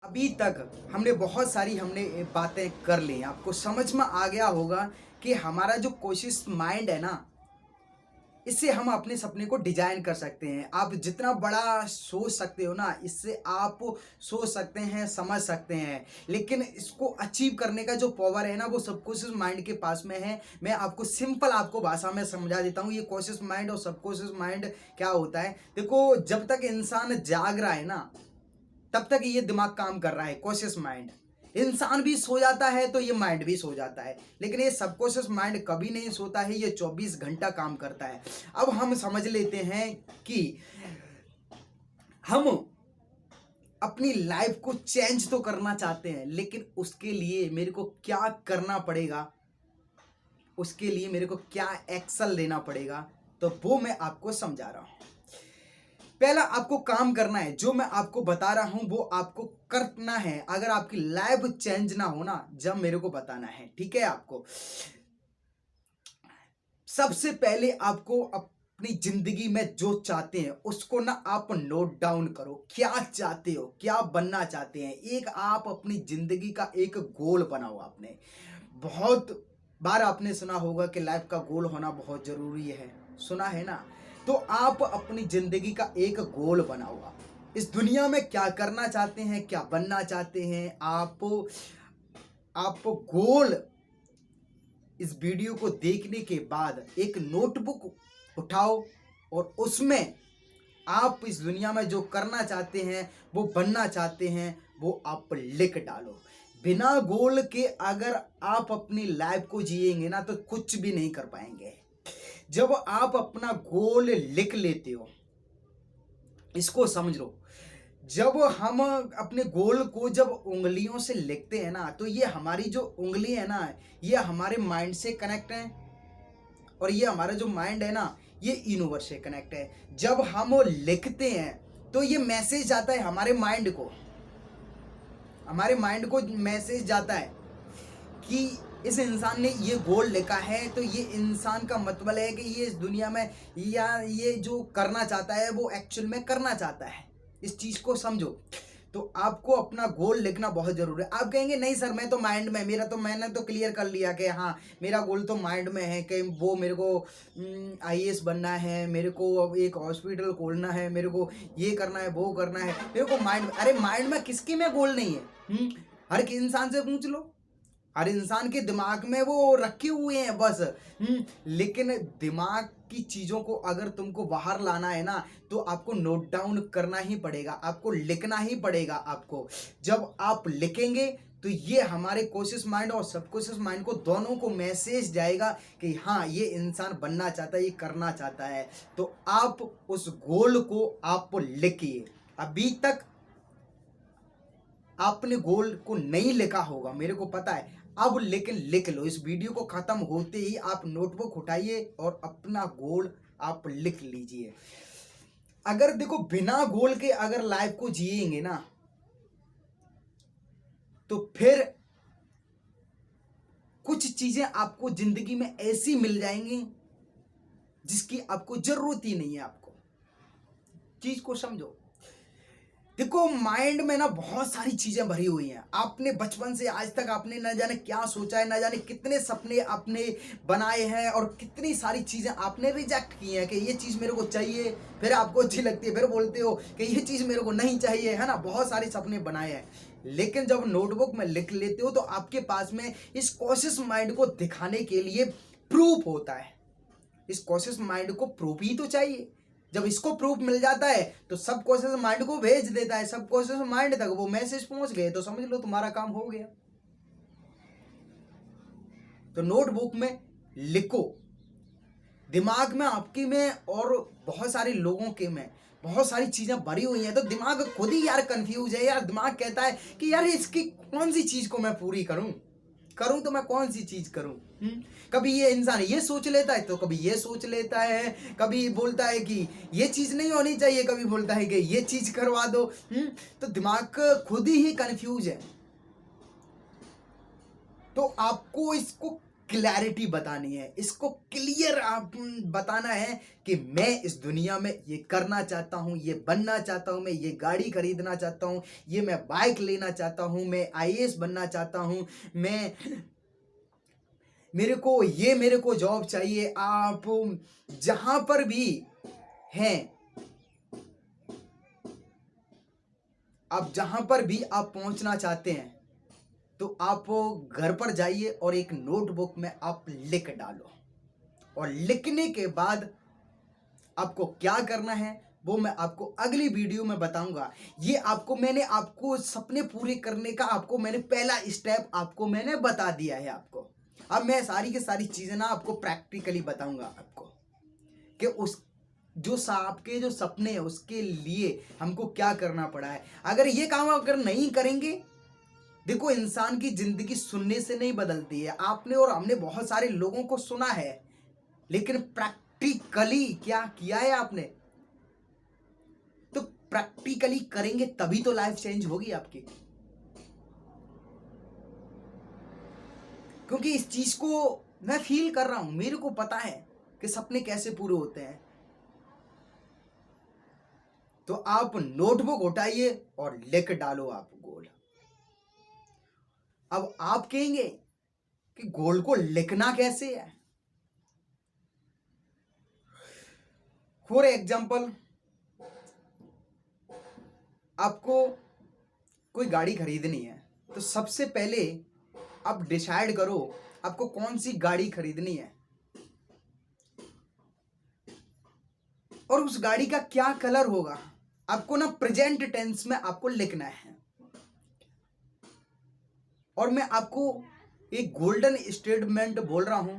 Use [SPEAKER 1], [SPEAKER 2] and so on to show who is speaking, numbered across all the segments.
[SPEAKER 1] अभी तक हमने बातें कर ली। आपको समझ में आ गया होगा कि हमारा जो कोशिश माइंड है ना, इससे हम अपने सपने को डिजाइन कर सकते हैं। आप जितना बड़ा सोच सकते हो ना, इससे आप सोच सकते हैं, समझ सकते हैं। लेकिन इसको अचीव करने का जो पावर है ना, वो सबकॉन्शियस माइंड के पास में है। मैं आपको सिंपल आपको भाषा में समझा देता हूँ। ये कॉन्शियस माइंड और सबकॉन्शियस माइंड क्या होता है। देखो, जब तक इंसान जाग रहा है ना, तब तक ये दिमाग काम कर रहा है, कॉन्शियस माइंड। इंसान भी सो जाता है तो ये माइंड भी सो जाता है, लेकिन ये सबकॉन्शियस माइंड कभी नहीं सोता है। ये 24 घंटा काम करता है। अब हम समझ लेते हैं कि हम अपनी लाइफ को चेंज तो करना चाहते हैं, लेकिन उसके लिए मेरे को क्या करना पड़ेगा, उसके लिए मेरे को क्या एक्शन लेना पड़ेगा, तो वो मैं आपको समझा रहा हूं। पहला आपको काम करना है, जो मैं आपको बता रहा हूं वो आपको करना है। अगर आपकी लाइफ चेंज ना हो ना, जब मेरे को बताना है, ठीक है। आपको सबसे पहले आपको अपनी जिंदगी में जो चाहते हैं उसको ना आप नोट डाउन करो। क्या चाहते हो, क्या बनना चाहते हैं, एक आप अपनी जिंदगी का एक गोल बनाओ। आपने बहुत बार आपने सुना होगा कि लाइफ का गोल होना बहुत जरूरी है, सुना है ना। तो आप अपनी जिंदगी का एक गोल बनाओ। आप इस दुनिया में क्या करना चाहते हैं, क्या बनना चाहते हैं, आप गोल इस वीडियो को देखने के बाद एक नोटबुक उठाओ और उसमें आप इस दुनिया में जो करना चाहते हैं, वो बनना चाहते हैं, वो आप लिख डालो। बिना गोल के अगर आप अपनी लाइफ को जिएंगे ना, तो कुछ भी नहीं कर पाएंगे। जब आप अपना गोल लिख लेते हो, इसको समझ लो। जब हम अपने गोल को जब उंगलियों से लिखते हैं ना, तो ये हमारी जो उंगली है ना, ये हमारे माइंड से कनेक्ट है। और ये हमारा जो माइंड है ना, ये यूनिवर्स से कनेक्ट है। जब हम लिखते हैं तो ये मैसेज जाता है हमारे माइंड को मैसेज जाता है कि इस इंसान ने ये गोल लिखा है, तो ये इंसान का मतलब है कि ये इस दुनिया में या ये जो करना चाहता है वो एक्चुअल में करना चाहता है। इस चीज को समझो। तो आपको अपना गोल लिखना बहुत जरूरी है। आप कहेंगे नहीं सर, मैं तो माइंड में, मैंने तो क्लियर कर लिया कि हाँ, मेरा गोल तो माइंड में है कि वो मेरे को आईएएस बनना है, मेरे को अब एक हॉस्पिटल खोलना है, मेरे को ये करना है, वो करना है, मेरे को माइंड। अरे माइंड में किसके में गोल नहीं है? हर एक इंसान से पूछ लो। हर इंसान के दिमाग में वो रखे हुए हैं बस। लेकिन दिमाग की चीजों को अगर तुमको बाहर लाना है ना, तो आपको नोट डाउन करना ही पड़ेगा, आपको लिखना ही पड़ेगा। आपको जब आप लिखेंगे तो ये हमारे कॉन्शियस माइंड और सबकॉन्शियस माइंड को दोनों को मैसेज जाएगा कि हाँ, ये इंसान बनना चाहता है, ये करना चाहता है। तो आप उस गोल को आप लिखिए। अभी तक आपने गोल को नहीं लिखा होगा, मेरे को पता है। अब लेकिन लिख लो। इस वीडियो को खत्म होते ही आप नोटबुक उठाइए और अपना गोल आप लिख लीजिए। अगर देखो, बिना गोल के अगर लाइफ को जिएंगे ना, तो फिर कुछ चीजें आपको जिंदगी में ऐसी मिल जाएंगी जिसकी आपको जरूरत ही नहीं है। आपको चीज को समझो। देखो, माइंड में ना बहुत सारी चीजें भरी हुई हैं। आपने बचपन से आज तक आपने न जाने क्या सोचा है, न जाने कितने सपने आपने बनाए हैं और कितनी सारी चीजें आपने रिजेक्ट की हैं कि ये चीज मेरे को चाहिए, फिर आपको अच्छी लगती है, फिर बोलते हो कि ये चीज मेरे को नहीं चाहिए, है ना। बहुत सारे सपने बनाए हैं। लेकिन जब नोटबुक में लिख लेते हो तो आपके पास में इस कॉन्शियस माइंड को दिखाने के लिए प्रूफ होता है। इस कॉन्शियस माइंड को प्रूफ ही तो चाहिए। जब इसको प्रूफ मिल जाता है तो सब कॉन्शियस माइंड को भेज देता है। सब कॉन्शियस माइंड तक वो मैसेज पहुंच गए तो समझ लो तुम्हारा काम हो गया। तो नोटबुक में लिखो। दिमाग में, आपकी में और बहुत सारे लोगों के में बहुत सारी चीजें भरी हुई हैं, तो दिमाग खुद ही यार कंफ्यूज है। यार दिमाग कहता है कि यार इसकी कौन सी चीज को मैं पूरी करूं, तो मैं कौन सी चीज करूं। कभी ये इंसान ये सोच लेता है तो कभी ये सोच लेता है, कभी बोलता है कि ये चीज नहीं होनी चाहिए, कभी बोलता है कि ये चीज करवा दो। तो दिमाग खुद ही कंफ्यूज है। तो आपको इसको क्लैरिटी बतानी है, इसको क्लियर आप बताना है कि मैं इस दुनिया में ये करना चाहता हूँ, ये बनना चाहता हूँ, मैं ये गाड़ी खरीदना चाहता हूँ, ये मैं बाइक लेना चाहता हूँ, मैं आईएएस बनना चाहता हूँ, मैं मेरे को जॉब चाहिए। आप जहाँ पर भी हैं, आप जहाँ पर भी आप पहुँचना चाहते हैं, तो आप घर पर जाइए और एक नोटबुक में आप लिख डालो, और लिखने के बाद आपको क्या करना है वो मैं आपको अगली वीडियो में बताऊंगा। ये मैंने आपको सपने पूरे करने का मैंने पहला स्टेप मैंने बता दिया है आपको। अब मैं सारी की सारी चीजें ना आपको प्रैक्टिकली बताऊंगा आपको कि उस आपके जो सपने हैं उसके लिए हमको क्या करना पड़ा है। अगर ये काम अगर नहीं करेंगे, देखो इंसान की जिंदगी सुनने से नहीं बदलती है। आपने और हमने बहुत सारे लोगों को सुना है, लेकिन प्रैक्टिकली क्या किया है आपने? तो प्रैक्टिकली करेंगे तभी तो लाइफ चेंज होगी आपकी। क्योंकि इस चीज को मैं फील कर रहा हूं, मेरे को पता है कि सपने कैसे पूरे होते हैं। तो आप नोटबुक उठाइए और लिख डालो आप गोल। अब आप कहेंगे कि गोल को लिखना कैसे है। फॉर एग्जाम्पल, आपको कोई गाड़ी खरीदनी है, तो सबसे पहले आप डिसाइड करो आपको कौन सी गाड़ी खरीदनी है और उस गाड़ी का क्या कलर होगा। आपको ना प्रेजेंट टेंस में आपको लिखना है। और मैं आपको एक गोल्डन स्टेटमेंट बोल रहा हूं,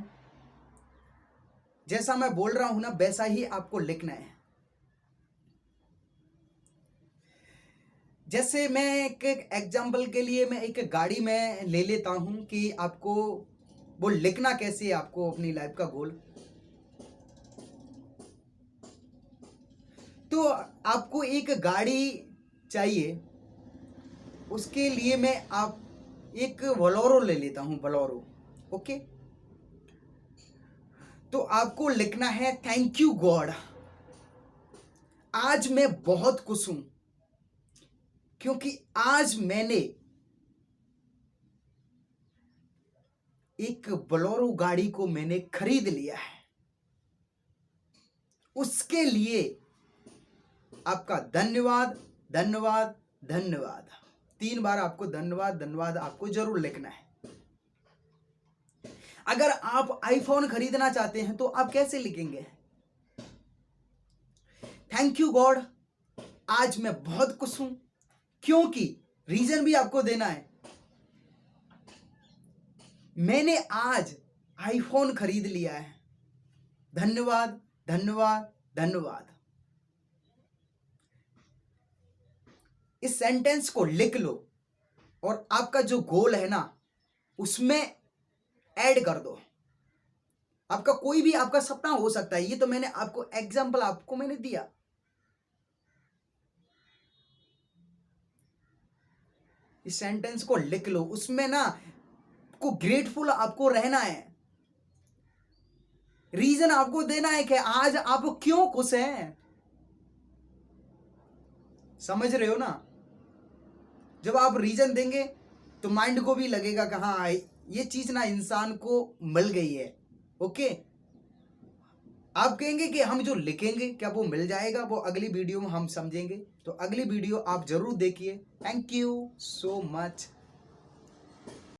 [SPEAKER 1] जैसा मैं बोल रहा हूं ना वैसा ही आपको लिखना है। जैसे मैं एक एग्जाम्पल के लिए मैं एक गाड़ी में ले लेता हूं कि आपको वो लिखना कैसे है आपको अपनी लाइफ का गोल। तो आपको एक गाड़ी चाहिए, उसके लिए मैं एक बोलेरो ले लेता हूं, बोलेरो। ओके, तो आपको लिखना है थैंक यू गॉड, आज मैं बहुत खुश हूं क्योंकि आज मैंने एक बोलेरो गाड़ी को मैंने खरीद लिया है। उसके लिए आपका धन्यवाद, धन्यवाद, धन्यवाद। 3 बार आपको धन्यवाद धन्यवाद आपको जरूर लिखना है। अगर आप आईफोन खरीदना चाहते हैं तो आप कैसे लिखेंगे? थैंक यू गॉड, आज मैं बहुत खुश हूं क्योंकि रीजन भी आपको देना है, मैंने आज आईफोन खरीद लिया है। धन्यवाद, धन्यवाद, धन्यवाद। इस सेंटेंस को लिख लो और आपका जो गोल है ना उसमें ऐड कर दो। आपका कोई भी आपका सपना हो सकता है, ये तो मैंने आपको एग्जांपल आपको मैंने दिया। इस सेंटेंस को लिख लो, उसमें ना आपको ग्रेटफुल आपको रहना है। रीजन आपको देना है कि आज आप क्यों खुश हैं। समझ रहे हो ना? जब आप रीजन देंगे तो माइंड को भी लगेगा कि हाँ ये चीज ना इंसान को मिल गई है। ओके, आप कहेंगे कि हम जो लिखेंगे क्या वो मिल जाएगा, वो अगली वीडियो में हम समझेंगे। तो अगली वीडियो आप जरूर देखिए। Thank you so much.